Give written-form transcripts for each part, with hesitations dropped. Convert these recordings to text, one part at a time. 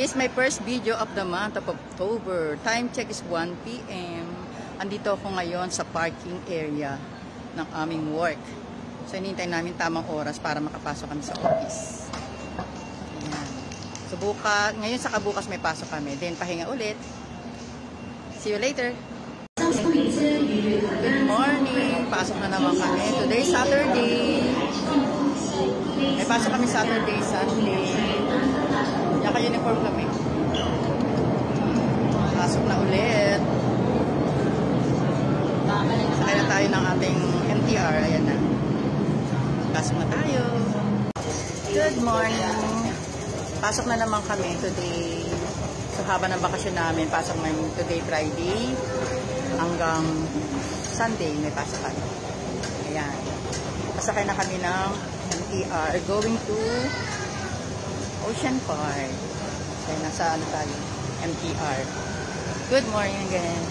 is my first video of the month of October. Time check is 1 PM. Andito ako ngayon sa parking area ng aming work. So, hinihintay namin tamang oras para makapasok kami sa office. Ayan. So, ngayon sa kabukas may pasok kami. Then, pahinga ulit. See you later. Good morning. Pasok na naman kami. Today, Saturday. May pasok kami Saturday, Sunday. Naka-uniform kami. Pasok na ulit. Sakay na tayo ng ating MTR. Ayan na. Pasok na tayo. Good morning. Pasok na naman kami today. So, haba ng bakasyon namin. Pasok namin today, Friday. Hanggang Sunday, may pasok kami. Ayan. Pasakay na kami ng MTR going to Ocean Park. Kaya nasa ano tayo? MTR. Good morning again.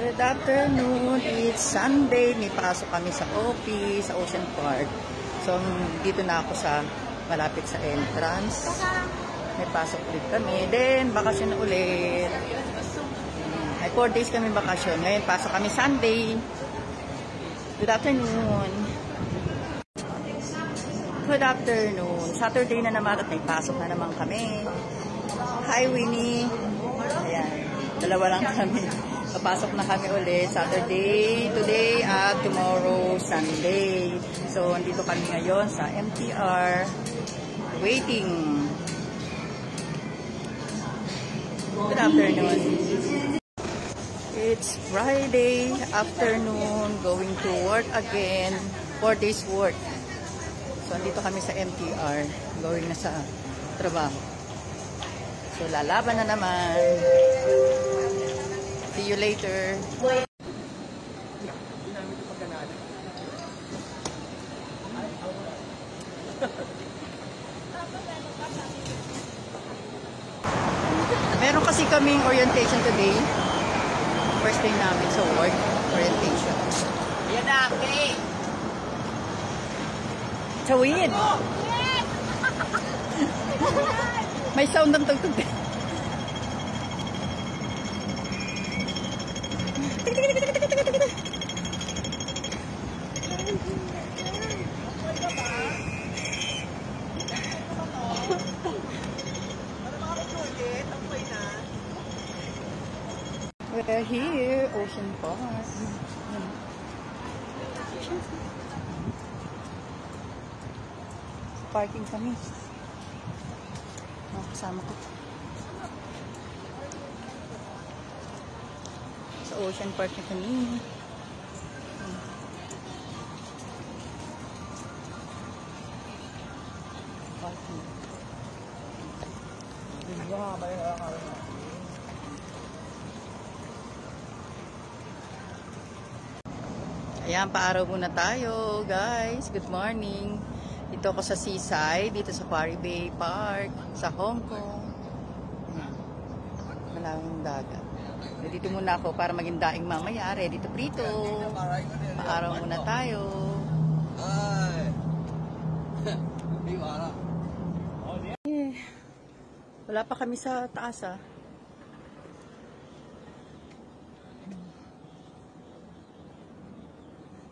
Good afternoon. It's Sunday. May pasok kami sa office, sa Ocean Park. So, dito na ako sa malapit sa entrance. May pasok ulit kami. Then, bakasyon na ulit. Ay, 4 days kami bakasyon. Ngayon, pasok kami Sunday. Good afternoon. Good afternoon. Saturday na naman at may pasok na naman kami. Hi, Winnie. Ayan. Dalawa lang kami. Papasok na kami ulit. Saturday, today, at tomorrow, Sunday. So, andito kami ngayon sa MTR. Waiting. Good afternoon. It's Friday afternoon. Going to work again. 4 days work. So, andito kami sa MTR. Going na sa trabaho. So, lalaban na naman. See you later. Meron kasi kaming orientation today. First day namin sa work. Orientation. Yan na, okay. Tawid! May sound ng tugtog. We're here, Ocean Park. Parking kami. Kasama ko. Sa Ocean Park na kami. Parking. Ayan, paaraw muna tayo, guys. Good morning. Dito ako sa seaside, dito sa Quarry Bay Park, sa Hong Kong. Malaming dagat. Dito muna ako para maging daing mamaya. Ready to prito. Paaraw muna tayo. Wala pa kami sa taas, ah.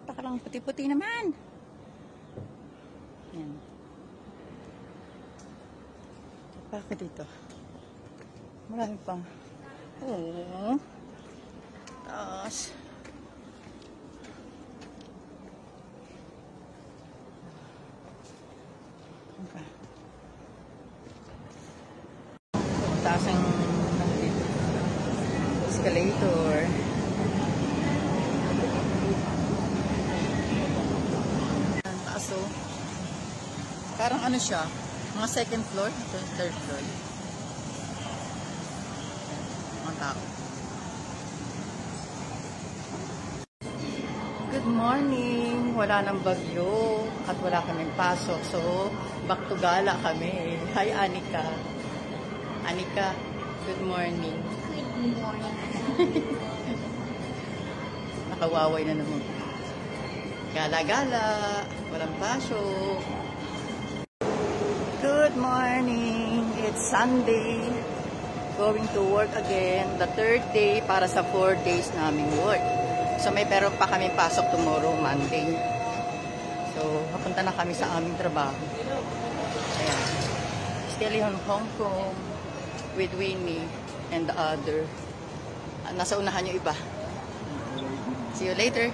Taka lang, puti-puti naman. Yan. Bakit dito? Marami pang. Oo. Taas. Okay. Taas ang escalator. Taas, oh. Parang ano siya, mga second floor, third floor. Mga tao. Good morning! Wala nang bagyo at wala kaming pasok. So, back to gala kami. Hi, Anika. Anika, good morning. Good morning. Nakawaway na naman. Gala-gala, walang pasok. Good morning! It's Sunday. Going to work again. The third day para sa 4 days naming work. So may pero pa kami pasok tomorrow, Monday. So, papunta na kami sa aming trabaho. Ayan. Still in Hong Kong with Winnie and the other. Nasa unahan yung iba. See you later.